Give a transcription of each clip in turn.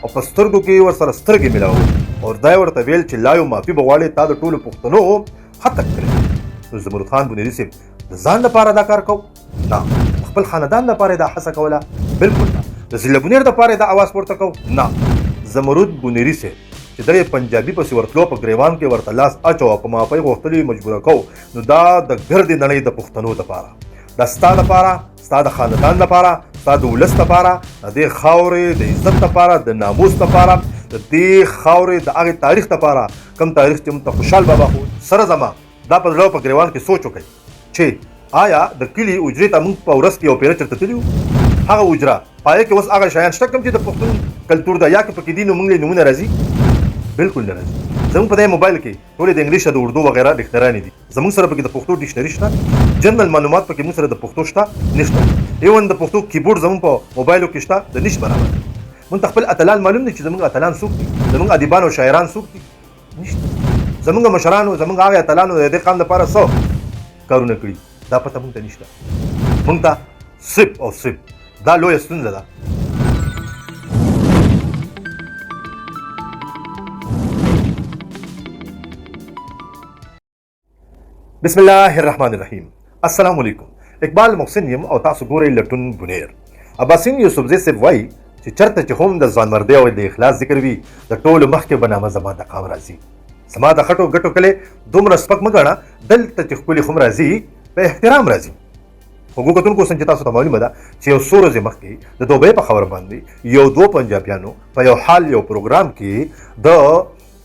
او په سترګو کې ورسره سترګې ملاوي او دا ورته ویل چې لا یو معافي به غواړې تا د ټولو پښتنو هتک کړې. نو زمرد خان بنیري صاحب د ځان لپاره دا کار کوو؟ نه. خپل خاندان لپاره دا هڅه کوله؟ بالکل نه. د ضلع بونیر دپاره دا اواز پورته کوو؟ نه. زمرد بنیري صاحب چې دغه پنجابي پسې ورتلو په ګریوان کې ورته لاس اچوه په معافۍ غوښتلو مجبوره کوو، نو دا د ګردې نړۍ د پښتنو دپاره، دا ستا دپاره، ستا د خاندان دپاره، ستا د ولس دپاره، د دې خاورې د عزت دپاره، د ناموس دپاره، د دې خاورې د هغې تاریخ دپاره، کوم تاریخ چې موږ ته خوشحال بابا خو سره زما دا په زړه په ګریوان کې سوچ وکړئ چې آیا د کلي اجرې ته موږ په ورځ کې یو پیره چېرته تللي وو؟ هغه اجره پایه کې اوس هغه شیان شته کوم چې د پښتون کلتور د یا کې پکې دي، نو موږ له نومونه راځي؟ بالکل نه راځي. زموږ په دې موبایل کې ټولې د انګلیش د اردو وغیره ډکشنرانې دي، زموږ سره پکې د پښتو ډکشنري شته، جنرال معلومات پکې موږ سره د پښتو شته نشته، ایون د پښتو کیبورډ زموږ په موبایلو کې شته د نش برابر. موږ ته خپل اتلان معلوم دي چې زموږ اتلان څوک دي، زموږ ادیبان او شاعران څوک دي؟ نشته. زموږ مشرانو زموږ هغه اتلانو د دې قام لپاره څه کارونه کړي دا پته موږ ته نشته. موږ ته صرف او صرف دا لویه ستونزه ده. بسم الله الرحمن الرحیم. السلام علیکم. اقبال محسن یم او تاسو ګورئ لټون بونیر. اباسین یوسفزی صاحب وایي چې چرته چې هم د ځوانمردۍ او د اخلاص ذکر وي د ټولو مخکې به نامه زما د قام راځي. زما د خټو ګټو کلی دومره سپک مه ګڼه، دلته چې ښکلي خو هم راځي په احترام راځي. خو کتونکو څنګه چې تاسو ته معلومه ده چې یو څو ورځې مخکې د دوبۍ په خبره باندې یو دوه پنجابیانو په یو حال یو پروګرام کې د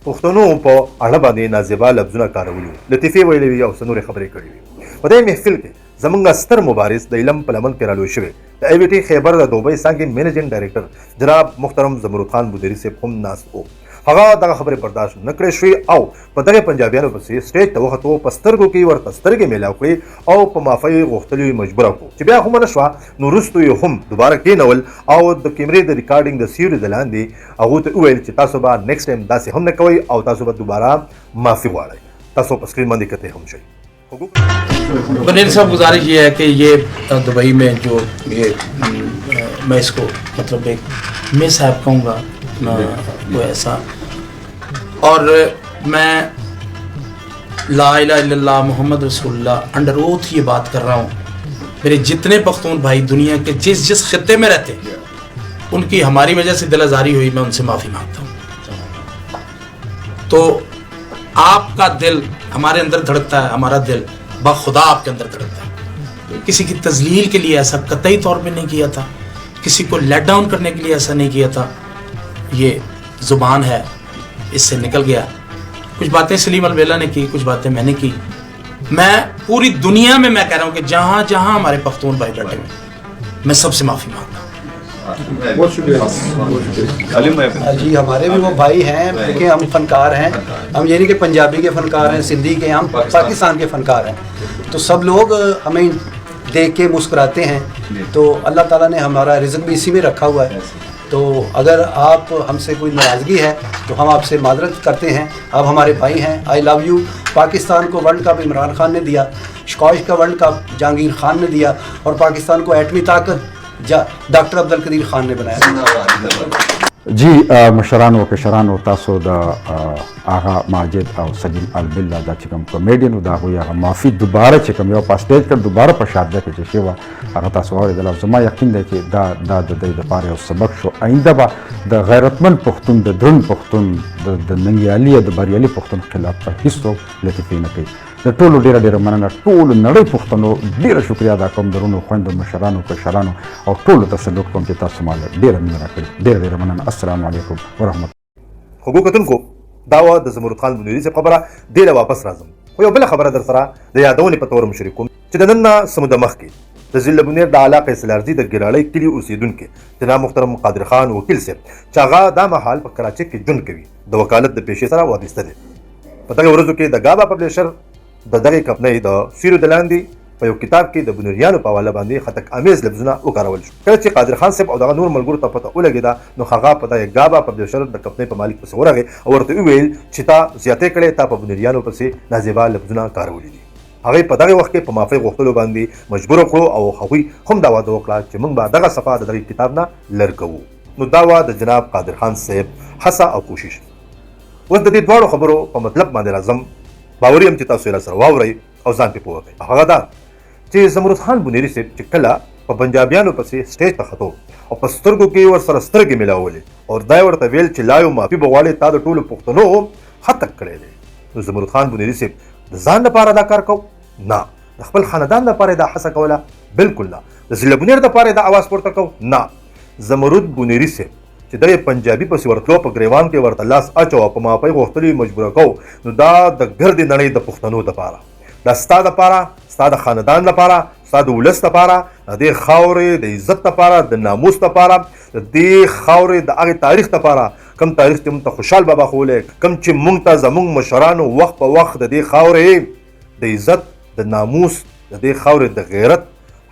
پښتنو په اړه باندې نازیبا لفظونه کارولي، لطیفې ویلې وي او څه نورې خبرې کړې وي. په دې محفل کې زموږ ستر مبارز د علم په لمن کې رالوی شوی د ای وی ټي خیبر د دوبۍ څانګې منیجنګ ډایرکټر جناب محترم زمرد خان بنیري صاحب هم ناست و. هغه دغه خبرې برداشت نه کړې شوې او په دغه پنجابیانو پسې سټیج ته وختو، په سترګو کې ورته سترګې میلاو کړې او په معافۍ غوښتلو یې مجبوره کړو، چې بیا هم ونه شوه. نو وروستو یې هم دوباره کېنول او د کیمرې د ریکارډینګ د سیوري د لاندې هغو ته وویل چې تاسو به نیکسټ ټایم داسې هم نه کوئ او تاسو به دوباره معافي غواړئ. تاسو په سکرین باندې کتئ هم شئ. बनेर साहब गुजारिश ये है कि ये दुबई में जो ये मैं इसको मतलब एक मिस ऐप कहूँगा वो ऐसा, और मैं ला इलाहा इल्लल्लाह मोहम्मद रसूलुल्लाह अंडर ओथ ये बात कर रहा हूँ. मेरे जितने पख्तून भाई दुनिया के जिस जिस खत्ते में रहते हैं उनकी हमारी वजह से दिल आज़ारी हुई, मैं उनसे माफ़ी मांगता हूँ. तो आपका दिल हमारे अंदर धड़कता है, हमारा दिल बखुदा आपके अंदर धड़कता है. किसी की तजलील के लिए ऐसा कतई तौर पे नहीं किया था, किसी को लेट डाउन करने के लिए ऐसा नहीं किया था. ये ज़ुबान है, इससे निकल गया. कुछ बातें सलीम अलवेला ने की, कुछ बातें मैंने की. मैं पूरी दुनिया में मैं कह रहा हूँ कि जहाँ जहाँ हमारे पख्तून भाई बैठे हुए, मैं सबसे माफ़ी मांगता हूँ. बहुत शुक्रिया जी. हमारे भी वो भाई हैं, देखिए हम फनकार हैं, हम ये नहीं कि पंजाबी के फनकार हैं, सिंधी के, हम पाकिस्तान के फनकार हैं. तो सब लोग हमें देख के मुस्कुराते हैं. तो अल्लाह ताला ने हमारा रिज़्क़ भी इसी में रखा हुआ है. तो अगर आप हमसे कोई नाराज़गी है तो हम आपसे माजरत करते हैं. आप हमारे भाई हैं. I love you. पाकिस्तान को वर्ल्ड कप इमरान खान ने दिया, स्कॉश का वर्ल्ड कप जहांगीर खान ने दिया, और पाकिस्तान को एटमी ताकत डॉक्टर अब्दुल कदीर खान ने बनाया. जी मशरानो कशरानो तासो दा आगा माजिद और सलीम अलबिल्ला दा चिकम कॉमेडियन दा हो या माफ़ी दोबारा चिकम यो पास स्टेज कर दोबारा प्रशाद के शेवा आगा तासो और दला जमा यकीन है कि दा दा द पारे और सबक शो आइंदा बा द गैरतमंद पुख्तून द द्रुन पुख्तून द नंगियाली द बरियाली पुख्तून खिलाफ पर हिस्सो लतीफ़ी न कई. د ټولو ډیره مننه. ټول نړۍ پښتنو ډیره شکریا ادا کوم، درونو خویندو مشرانو کشرانو او ټولو ته سلوک کوم چې تاسو مال ډیره مننه کړې. ډیره مننه. السلام علیکم ورحمت الله. خو کتونکو دا و د زمرد خان بنیري صاحب خبره. ډیره واپس راځم خو یو بله خبره در سره د یادونې په تور مشرک کوم چې د نن نه سموده مخکې د ضلع بونیر د علاقې سلارزي د ګراړۍ کلي اوسېدونکي جناب محترم قادر خان وکیل صاحب چې هغه دا مهال په کراچۍ کې ژوند کوي، د وکالت د پیشې سره وابسته دی. په دغه ورځو کې د ګابا پبلیشر د دغه کمپنۍ د سیرو د لاندې په یو کتاب کې د بنیریانو په حواله باندې خطک امیز لفظونه وکارول شو. کله چې قادر خان صاحب او دغه نور ملګرو ته پته ولګېده نو هغه په دغه ګابا پبلیشر د کمپنۍ په مالک پسې ورغی او ورته وویل چې تا زیاتې کړې، تا په بنیریانو پسې نازیبا لفظونه کارولي دي. هغې په دغه وخت کې په معافۍ غوښتلو باندې مجبور کړو او هغوی هم دا واده وکړه چې موږ به دغه صفحه د دغه کتاب نه لر کوو. نو دا وا د جناب قادر خان صاحب هڅه او کوشش. اوس د دې دواړو خبرو په مطلب باندې راځم، باوري یم چې تاسو یې سره واورئ او ځان پې پوه کړئ. هغه دا چې زمرد خان بنیري صاحب چې کله په پنجابیانو پسې سټیج ته خطو او په سترګو کې ورسره سترګې ملاولې او دا یې ورته ویل چې لا یو معافي به غواړې، تا د ټولو پښتنو هتک کړی دی. نو زمرد خان بنیري صاحب د ځان لپاره دا کار کو؟ نه. د خپل خاندان لپاره دا هڅه کوله؟ بالکل نه. د ضلع بنیر دپاره دا اواز پورته کو؟ نه. زمرد بنیري صاحب چې دی پنجابي پسې ورتلو په ګریوان کې ورته لاس اچو او په معافۍ غوښتلو یې مجبوره کو، نو دا د ګردې نړۍ د پښتنو دپاره، دا ستا دپاره، ستا د خاندان دپاره، ستا د ولس دپاره، د دې خاورې د عزت دپاره، د ناموس دپاره، د دې خاورې د هغې تاریخ دپاره، کم تاریخ چې موږ ته خوشحال بابا ښوولی، کم چې موږ ته زموږ مشرانو وخت په وخت د دې خاورې د عزت، د ناموس، د دې خاورې د غیرت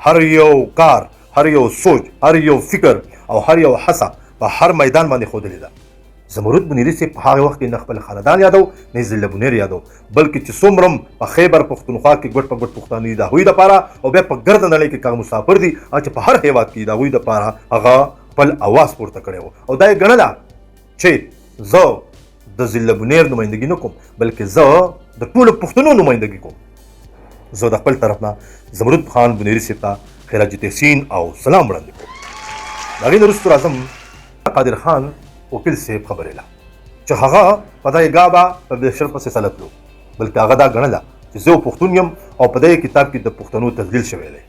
هر یو کار، هر یو سوچ، هر یو فکر او هر یو هڅه په هر میدان باندې ښودلې ده. زمرد بنیري صاحب په هغه وخت کې نه خپل خاندان یادو نه ضلع بنیر یادو، بلکې چې څومره په خیبر پښتونخوا کې ګوټ په ګوټ پښتانه دي د هغوی دپاره او بیا په ګرده نړۍ کې کاغ مسافر دي چې په هر هیواد کې د هغوی دپاره هغه خپل اواز پورته کړی و او دا یې ګڼله چې زه د ضلع بنیر نمایندګي نه کوم، بلکې زه د ټولو پښتنو نمایندګي کوم. زه د خپل طرف نه زمرد خان بنیري صاحب ته خراج تحسین او سلام وړاندې کوم. د هغې نه وروسته راځم قادر خان وکیل صاحب خبرې له چې هغه په دې ګابه په بشر پسې سلطلو، بلکې هغه دا ګڼله چې زه پښتون یم او په دې کتاب کې د پښتنو تذلیل شوی دی.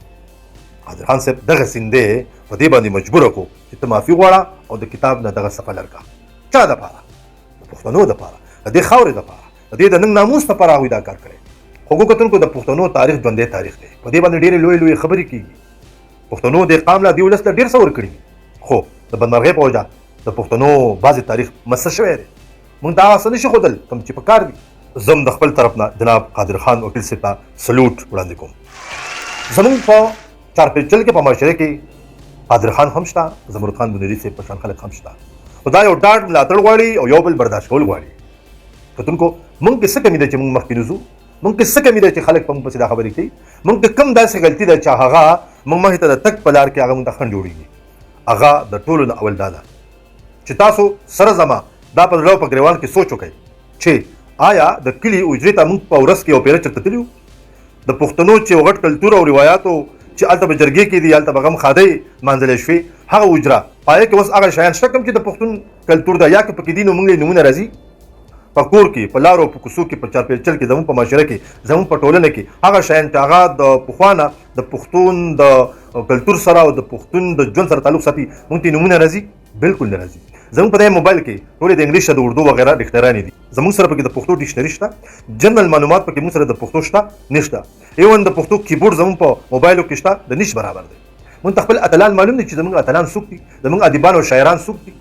قادر خان صاحب دغه سیندې په دې باندې مجبوره کړو چې ته معافي غواړه او د کتاب نه دغه صفحه لرکه. چا دپاره؟ د پښتنو دپاره، د دې خاورې دپاره، د دې د ننګ ناموس دپاره هغوی دا کار کړی. خو کتونکو د پښتنو تاریخ ژوندی تاریخ دی، په دې باندې ډېرې لویې لویې خبرې کېږي. پښتنو دې قام له دې ولس له ډېر څه ورکړي، خو د بدمرغۍ په وجه د پښتنو بعضې تاریخ مسخ شوی دی. موږ دا څه نشي ښودل کوم چې په کار دي. زم د خپل طرف نه جناب قادر خان وکیل صاحب ته سلوټ وړاندې کوم. زموږ په چارپیچل کې په معاشره کې قادر خان هم شته، زمرد خان بنیري صاحب په شان خلک هم شته، خو دا یو ډاډ ملاتړ غواړي او یو بل برداشت کول غواړي. کتونکو موږ کې څه کمي ده چې موږ مخکې نه ځو، موږ کې څه کمي ده چې خلک په موږ پسې دا خبرې کوي، موږ کې کم داسې غلطي ده چې هغه موږ مخې ته د تګ په لار کې هغه موږ ته خنډ جوړېږي. هغه د ټولو نه اول دا ده چې تاسو سره زما دا په زړه په ګریوان کې سوچ وکړئ چې آیا د کلي اجرې ته موږ په ورځ کې یو پیره چېرته تللي یو؟ د پښتنو چې یو غټ کلتور او روایاتو چې هلته به جرګې کېدي، هلته به غم ښادۍ لمانځلی شوې، هغه اجره پایه کې اوس هغه شیان شته کوم چې د پښتون کلتور ده، یا که پکې دي نو موږ یې نومونه راځي په کور کې، په لارو، په کوڅو کې، په چارپیچل کې، زموږ په معاشره کې، زموږ په ټولنه کې هغه شیان چې هغه د پخوا نه د پښتون د کلتور سره او د پښتون د ژوند سره تعلق ساتي، موږ ته نومونه راځي؟ بالکل نه راځي. زموږ په دې موبایل کې ټولې د انګلیش د اردو وغیره ډکشنرانې دي، زموږ سره پکې د پښتو ډکشنري شته، جنرال معلومات پکې موږ سره د پښتو شته نشته، ایون د پښتو کیبورډ زموږ په موبایلو کې شته د نش برابر دی. موږ ته خپل اتلان معلوم دي چې زموږ اتلان څوک دي، زموږ ادیبان او شاعران څوک دي؟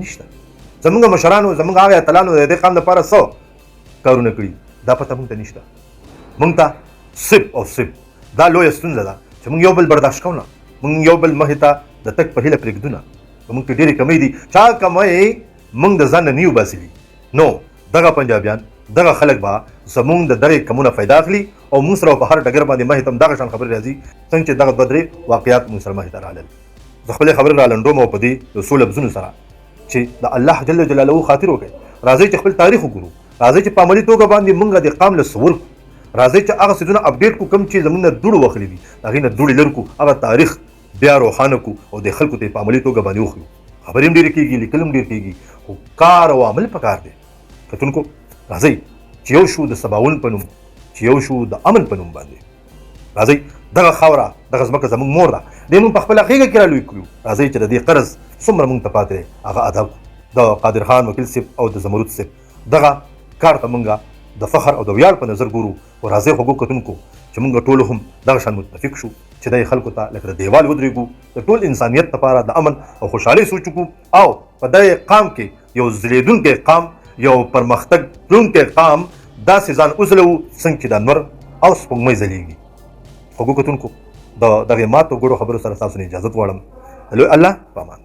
نشته. زموږ مشرانو، زموږ هغه اتلانو د دې قام لپاره څه کارونه کړي دا پته موږ ته نشته. موږ ته صرف او صرف دا لویه ستونزه ده چې موږ یو بل برداشت کوو نه، موږ یو بل مخې ته د تګ په هیله پرېږدو نه. موږ کې ډېرې کمۍ دي، چا کمۍ موږ د ځان نه نیو باسلي. نو دغه پنجابیان، دغه خلک به زموږ د دغې کمونه فایده اخلي او موږ سره په هر ډګر باندې مخې ته هم دغه شان خبرې راځي څنګه چې دغه دوه درې واقعات موږ سره مخې ته رالل. زه خپلې خبرې رالنډوم او په دې د څو لفظونو سره چې د الله جل جلاله خاطر وکړئ. راځئ چې خپل تاریخ وګورو، راځئ چې په عملي توګه باندې موږ د قام له صور کړو، راځئ چې هغه څیزونه اپډیټ کړو کوم چې زموږ نه دوړو وخلي دي، د هغې نه دوړې لرې کړو، هغه تاریخ بیا روښانه کړو او د خلکو ته یې په عملي توګه باندې وښیو. خبرې هم ډېرې کېږي، لیکل هم ډېر کېږي، خو کار او عمل پکار دی. کتونکو راځئ چې یو شو د سباون په نوم، چې یو شو د امن په نوم باندې. راځئ دغه خاوره، دغه ځمکه زموږ مور ده، دې موږ په خپله غېږه کې رالوی کړو. راځئ چې د دې قرض څومره موږ ته پاتې دی هغه ادا کړو. د قادر خان وکیل صاحب او د زمرد صاحب دغه کار ته موږ د فخر او د ویاړ په نظر ګورو. او راځئ خوږو کتونکو چې موږ ټول هم دغه شان متفق شو چې د خلکو ته لکه د دیوال ودرېږو، د ټول انسانیت لپاره د امن او خوشحالۍ سوچ وکړو او په دغه قام کې یو ځلېدونکی قام، یو پرمختګ تلونکی قام داسې ځان وځلوو څنګه چې د انور او سپوږمۍ ځلېږي. خوږو کتونکو د دغې ماتو ګوړو خبرو سره ستاسو نه اجازت غواړم. الله په امان.